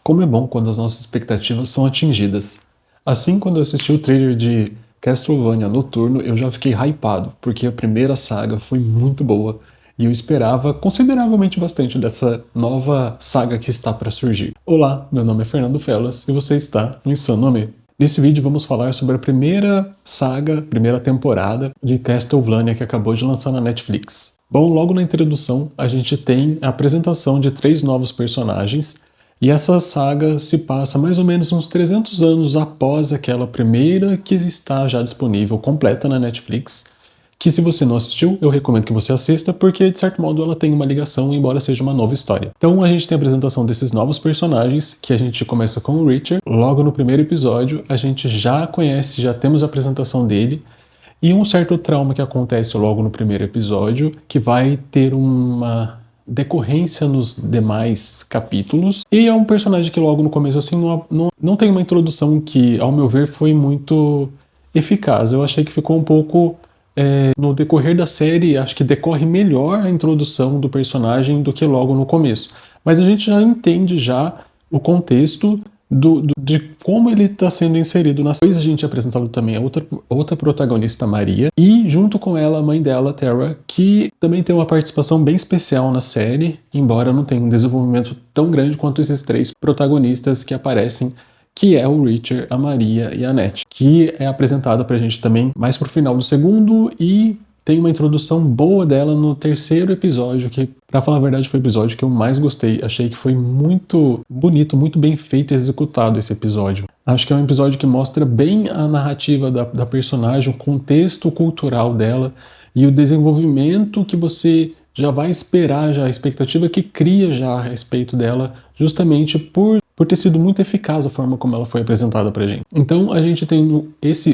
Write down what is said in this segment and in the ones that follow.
Como é bom quando as nossas expectativas são atingidas. Assim, quando eu assisti o trailer de Castlevania Noturno, eu já fiquei hypado, porque a primeira saga foi muito boa e eu esperava consideravelmente bastante dessa nova saga que está para surgir. Olá, meu nome é Fernando Felas e você está no Insano Nome. Nesse vídeo vamos falar sobre a primeira saga, primeira temporada de Castlevania que acabou de lançar na Netflix. Bom, logo na introdução a gente tem a apresentação de 3 novos personagens. E essa saga se passa mais ou menos uns 300 anos após aquela primeira que está já disponível completa na Netflix, que se você não assistiu, eu recomendo que você assista, porque de certo modo ela tem uma ligação, embora seja uma nova história. Então a gente tem a apresentação desses novos personagens, que a gente começa com o Richard. Logo no primeiro episódio, a gente já conhece, já temos a apresentação dele, e um certo trauma que acontece logo no primeiro episódio, que vai ter uma decorrência nos demais capítulos. E é um personagem que logo no começo assim não tem uma introdução que, ao meu ver, foi muito eficaz. Eu achei que ficou um pouco... no decorrer da série, acho que decorre melhor a introdução do personagem do que logo no começo. Mas a gente já entende já o contexto de como ele está sendo inserido na série. Depois a gente é apresentado também a outra protagonista, Maria, e junto com ela a mãe dela, Terra, que também tem uma participação bem especial na série, embora não tenha um desenvolvimento tão grande quanto esses 3 protagonistas que aparecem, que é o Richard, a Maria e a Annette, que é apresentada pra gente também mais pro final do segundo e tem uma introdução boa dela no terceiro episódio, que, pra falar a verdade, foi o episódio que eu mais gostei. Achei que foi muito bonito, muito bem feito e executado esse episódio. Acho que é um episódio que mostra bem a narrativa da personagem, o contexto cultural dela e o desenvolvimento que você já vai esperar, já a expectativa que cria já a respeito dela, justamente por ter sido muito eficaz a forma como ela foi apresentada pra gente. Então a gente tem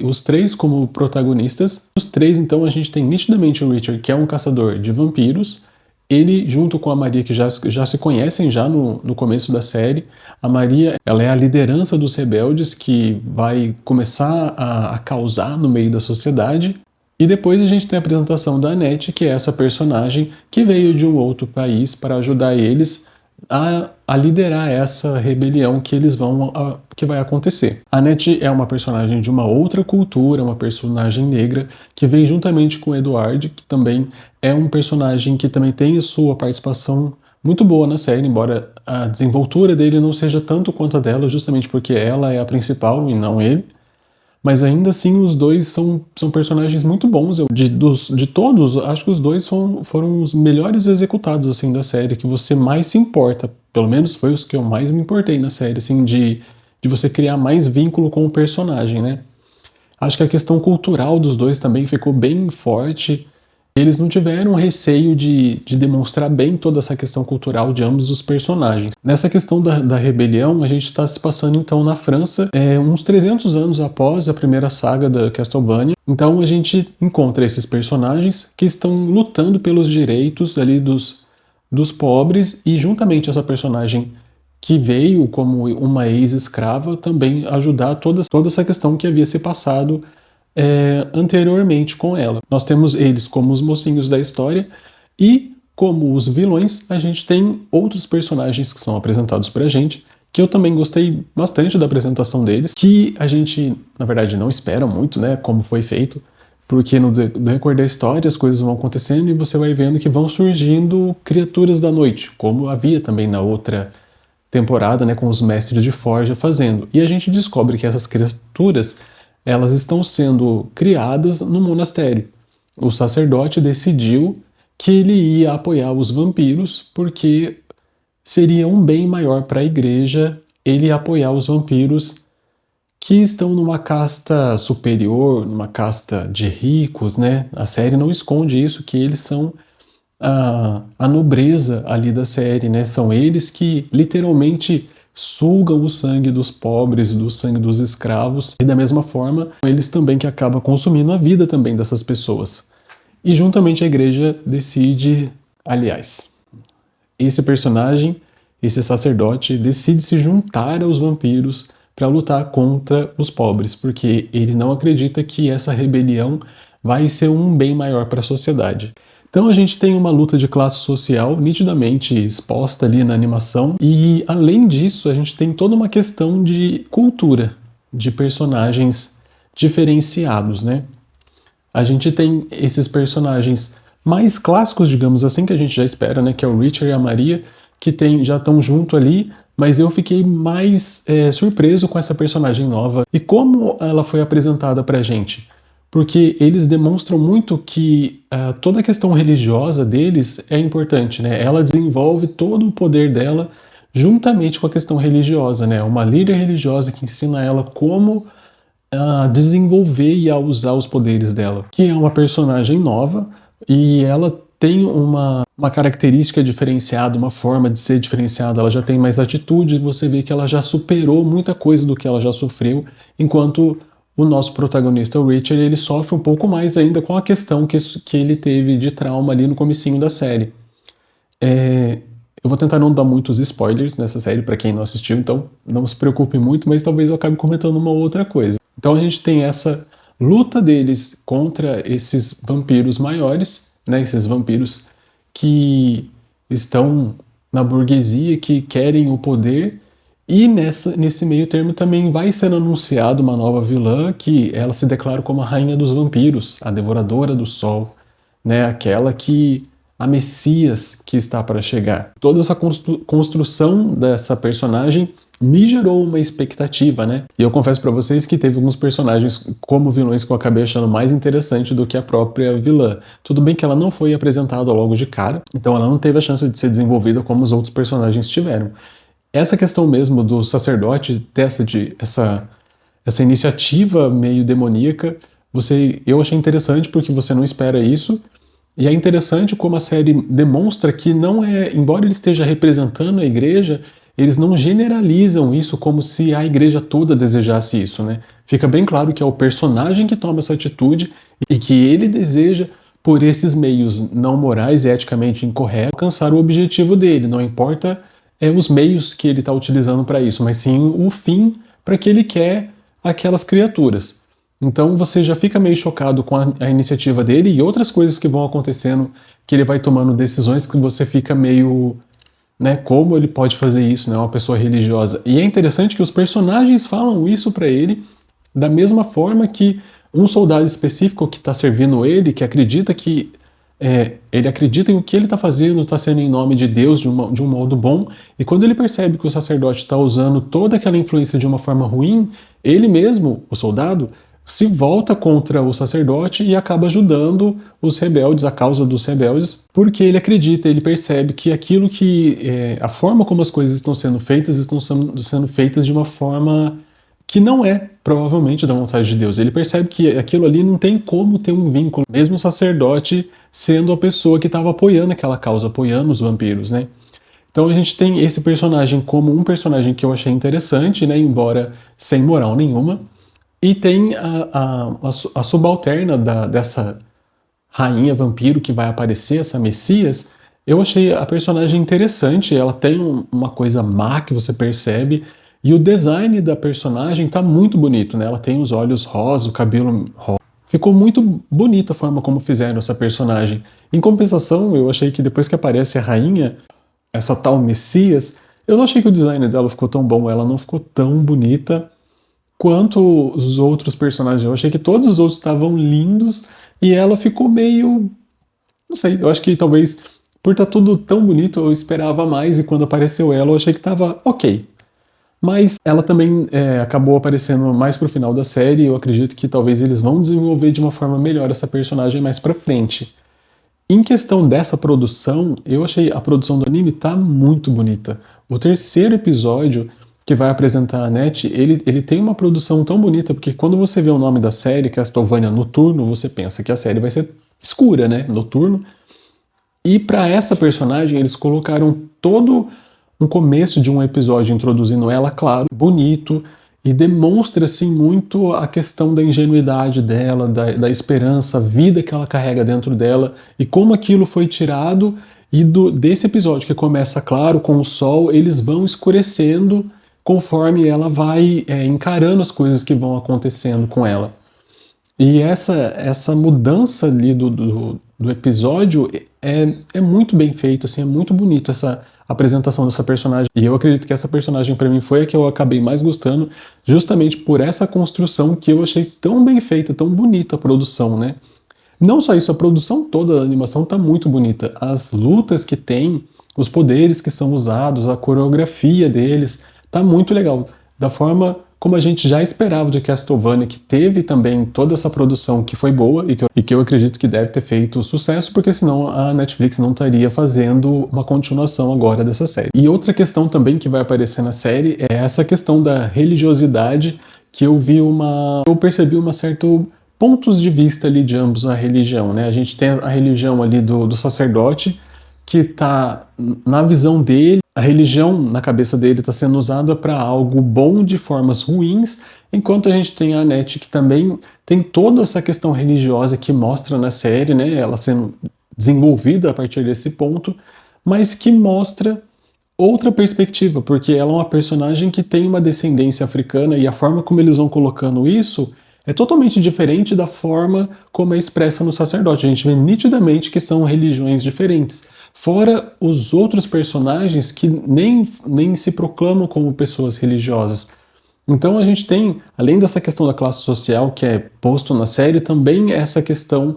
os 3 como protagonistas. Os 3, então, a gente tem nitidamente o Richard, que é um caçador de vampiros. Ele, junto com a Maria, que já se conhecem já no começo da série. A Maria, ela é a liderança dos rebeldes que vai começar a causar no meio da sociedade. E depois a gente tem a apresentação da Annette, que é essa personagem que veio de um outro país para ajudar eles a liderar essa rebelião que vai acontecer. A Annette é uma personagem de uma outra cultura, uma personagem negra, que vem juntamente com o Edward, que também é um personagem que também tem a sua participação muito boa na série, embora a desenvoltura dele não seja tanto quanto a dela, justamente porque ela é a principal e não ele. Mas ainda assim os dois são personagens muito bons. De todos, acho que os dois foram os melhores executados assim da série, que você mais se importa. Pelo menos foi os que eu mais me importei na série, assim, de você criar mais vínculo com o personagem, né? Acho que a questão cultural dos dois também ficou bem forte. Eles não tiveram receio de demonstrar bem toda essa questão cultural de ambos os personagens. Nessa questão da rebelião, a gente está se passando então na França, uns 300 anos após a primeira saga da Castlevania. Então a gente encontra esses personagens que estão lutando pelos direitos ali dos pobres, e juntamente essa personagem que veio como uma ex-escrava também ajudar toda essa questão que havia se passado anteriormente com ela. Nós temos eles como os mocinhos da história, e como os vilões a gente tem outros personagens que são apresentados pra gente, que eu também gostei bastante da apresentação deles, que a gente na verdade não espera muito, né, como foi feito, porque no decorrer da história as coisas vão acontecendo e você vai vendo que vão surgindo criaturas da noite, como havia também na outra temporada, né, com os mestres de forja fazendo. E a gente descobre que essas criaturas, elas estão sendo criadas no monastério. O sacerdote decidiu que ele ia apoiar os vampiros porque seria um bem maior para a igreja ele apoiar os vampiros que estão numa casta superior, numa casta de ricos, né? A série não esconde isso, que eles são a nobreza ali da série, né? São eles que literalmente sugam o sangue dos pobres, do sangue dos escravos, e da mesma forma, eles também que acabam consumindo a vida também dessas pessoas. E juntamente a igreja decide, aliás, esse personagem, esse sacerdote, decide se juntar aos vampiros para lutar contra os pobres, porque ele não acredita que essa rebelião vai ser um bem maior para a sociedade. Então a gente tem uma luta de classe social nitidamente exposta ali na animação, e além disso a gente tem toda uma questão de cultura, de personagens diferenciados, né? A gente tem esses personagens mais clássicos, digamos assim, que a gente já espera, né? Que é o Richard e a Maria, que já estão junto ali, mas eu fiquei mais surpreso com essa personagem nova e como ela foi apresentada pra gente. Porque eles demonstram muito que toda a questão religiosa deles é importante, né? Ela desenvolve todo o poder dela juntamente com a questão religiosa, né? Uma líder religiosa que ensina ela como a desenvolver e a usar os poderes dela, que é uma personagem nova e ela tem uma característica diferenciada, uma forma de ser diferenciada, ela já tem mais atitude, você vê que ela já superou muita coisa do que ela já sofreu, enquanto o nosso protagonista, o Richard, ele sofre um pouco mais ainda com a questão que ele teve de trauma ali no comecinho da série. Eu vou tentar não dar muitos spoilers nessa série para quem não assistiu, então não se preocupe muito, mas talvez eu acabe comentando uma outra coisa. Então a gente tem essa luta deles contra esses vampiros maiores, né, esses vampiros que estão na burguesia, que querem o poder, e nesse meio termo também vai ser anunciado uma nova vilã, que ela se declara como a rainha dos vampiros, a devoradora do sol, né, aquela que a Messias que está para chegar. Toda essa construção dessa personagem me gerou uma expectativa, né? E eu confesso para vocês que teve alguns personagens como vilões que eu acabei achando mais interessante do que a própria vilã. Tudo bem que ela não foi apresentada logo de cara, então ela não teve a chance de ser desenvolvida como os outros personagens tiveram. Essa questão mesmo do sacerdote ter essa iniciativa meio demoníaca, eu achei interessante porque você não espera isso. E é interessante como a série demonstra que não é, embora ele esteja representando a igreja, eles não generalizam isso como se a igreja toda desejasse isso, né? Fica bem claro que é o personagem que toma essa atitude e que ele deseja, por esses meios não morais e eticamente incorretos, alcançar o objetivo dele. Não importa os meios que ele está utilizando para isso, mas sim o fim para que ele quer aquelas criaturas. Então você já fica meio chocado com a iniciativa dele e outras coisas que vão acontecendo, que ele vai tomando decisões que você fica meio, né, como ele pode fazer isso, né, uma pessoa religiosa. E é interessante que os personagens falam isso para ele da mesma forma que um soldado específico que está servindo ele, que acredita que ele acredita que o que ele está fazendo está sendo em nome de Deus, de um modo bom, e quando ele percebe que o sacerdote está usando toda aquela influência de uma forma ruim, ele mesmo, o soldado, se volta contra o sacerdote e acaba ajudando os rebeldes, a causa dos rebeldes, porque ele acredita, ele percebe que aquilo a forma como as coisas estão sendo feitas de uma forma que não é provavelmente da vontade de Deus. Ele percebe que aquilo ali não tem como ter um vínculo, mesmo o sacerdote sendo a pessoa que estava apoiando aquela causa, apoiando os vampiros, né? Então a gente tem esse personagem como um personagem que eu achei interessante, né, embora sem moral nenhuma, e tem a subalterna dessa rainha vampiro que vai aparecer, essa Messias. Eu achei a personagem interessante, ela tem uma coisa má que você percebe, e o design da personagem tá muito bonito, né? Ela tem os olhos rosa, o cabelo rosa. Ficou muito bonita a forma como fizeram essa personagem. Em compensação, eu achei que depois que aparece a rainha, essa tal Messias, eu não achei que o design dela ficou tão bom, ela não ficou tão bonita quanto os outros personagens. Eu achei que todos os outros estavam lindos e ela ficou meio... Não sei, eu acho que talvez por estar tudo tão bonito eu esperava mais e quando apareceu ela eu achei que estava ok. Mas ela também acabou aparecendo mais pro final da série e eu acredito que talvez eles vão desenvolver de uma forma melhor essa personagem mais pra frente. Em questão dessa produção, eu achei a produção do anime tá muito bonita. O terceiro episódio que vai apresentar a NET, ele tem uma produção tão bonita, porque quando você vê o nome da série, Castlevania Noturno, você pensa que a série vai ser escura, né? Noturno. E para essa personagem, eles colocaram todo um começo de um episódio introduzindo ela, claro, bonito, e demonstra assim muito a questão da ingenuidade dela, da esperança, a vida que ela carrega dentro dela, e como aquilo foi tirado, e desse episódio que começa claro, com o sol, eles vão escurecendo conforme ela vai encarando as coisas que vão acontecendo com ela. E essa mudança ali do episódio é muito bem feito, assim, é muito bonito essa apresentação dessa personagem. E eu acredito que essa personagem pra mim foi a que eu acabei mais gostando, justamente por essa construção que eu achei tão bem feita, tão bonita a produção, né? Não só isso, a produção toda da animação tá muito bonita. As lutas que tem, os poderes que são usados, a coreografia deles, tá muito legal. Da forma como a gente já esperava de Castlevania, que teve também toda essa produção que foi boa e que eu acredito que deve ter feito sucesso, porque senão a Netflix não estaria fazendo uma continuação agora dessa série. E outra questão também que vai aparecer na série é essa questão da religiosidade, que eu percebi uma certa pontos de vista ali de ambos a religião, né? A gente tem a religião ali do sacerdote, que está na visão dele, a religião na cabeça dele está sendo usada para algo bom de formas ruins, enquanto a gente tem a Annette que também tem toda essa questão religiosa que mostra na série, né? Ela sendo desenvolvida a partir desse ponto, mas que mostra outra perspectiva, porque ela é uma personagem que tem uma descendência africana e a forma como eles vão colocando isso é totalmente diferente da forma como é expressa no sacerdote. A gente vê nitidamente que são religiões diferentes. Fora os outros personagens que nem se proclamam como pessoas religiosas. Então a gente tem, além dessa questão da classe social que é posto na série, também essa questão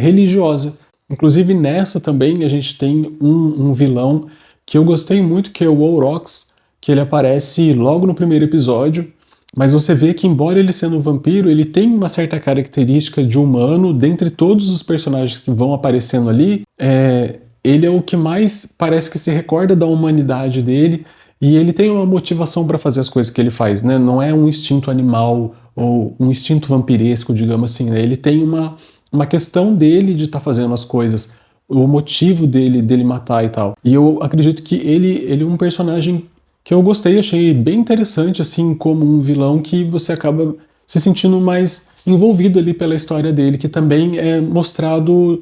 religiosa. Inclusive nessa também a gente tem um vilão que eu gostei muito, que é o Aurochs, que ele aparece logo no primeiro episódio, mas você vê que, embora ele sendo um vampiro, ele tem uma certa característica de humano. Dentre todos os personagens que vão aparecendo ali, ele é o que mais parece que se recorda da humanidade dele, e ele tem uma motivação para fazer as coisas que ele faz, né? Não é um instinto animal ou um instinto vampiresco, digamos assim, né? Ele tem uma questão dele de estar fazendo as coisas, o motivo dele matar e tal. E eu acredito que ele é um personagem que eu gostei, achei bem interessante, assim, como um vilão que você acaba se sentindo mais envolvido ali pela história dele, que também é mostrado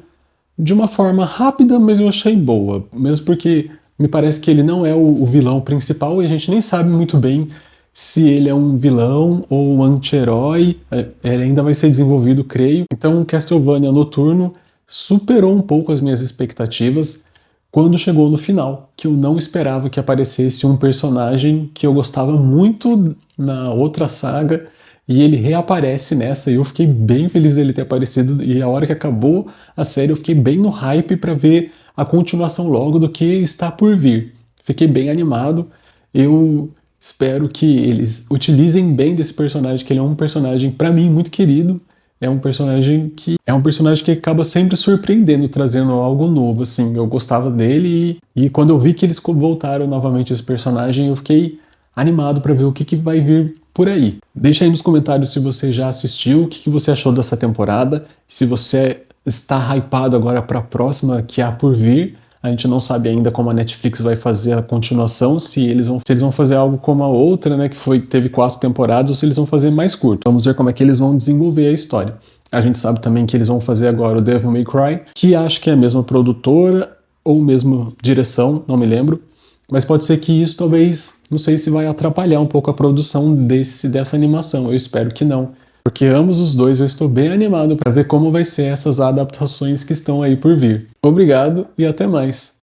de uma forma rápida, mas eu achei boa. Mesmo porque me parece que ele não é o vilão principal e a gente nem sabe muito bem se ele é um vilão ou um anti-herói. Ele ainda vai ser desenvolvido, creio. Então, Castlevania Noturno superou um pouco as minhas expectativas quando chegou no final, que eu não esperava que aparecesse um personagem que eu gostava muito na outra saga, e ele reaparece nessa, e eu fiquei bem feliz dele ter aparecido, e a hora que acabou a série eu fiquei bem no hype para ver a continuação logo do que está por vir. Fiquei bem animado, eu espero que eles utilizem bem desse personagem, que ele é um personagem, para mim, muito querido, é um personagem que acaba sempre surpreendendo, trazendo algo novo, assim. Eu gostava dele e quando eu vi que eles voltaram novamente esse personagem, eu fiquei animado para ver o que vai vir por aí. Deixa aí nos comentários se você já assistiu, o que você achou dessa temporada, se você está hypado agora para a próxima que há por vir. A gente não sabe ainda como a Netflix vai fazer a continuação, se eles vão fazer algo como a outra, né, que teve 4 temporadas, ou se eles vão fazer mais curto. Vamos ver como é que eles vão desenvolver a história. A gente sabe também que eles vão fazer agora o Devil May Cry, que acho que é a mesma produtora ou mesmo direção, não me lembro. Mas pode ser que isso talvez, não sei se vai atrapalhar um pouco a produção dessa animação. Eu espero que não. Porque ambos os dois eu estou bem animado para ver como vai ser essas adaptações que estão aí por vir. Obrigado e até mais!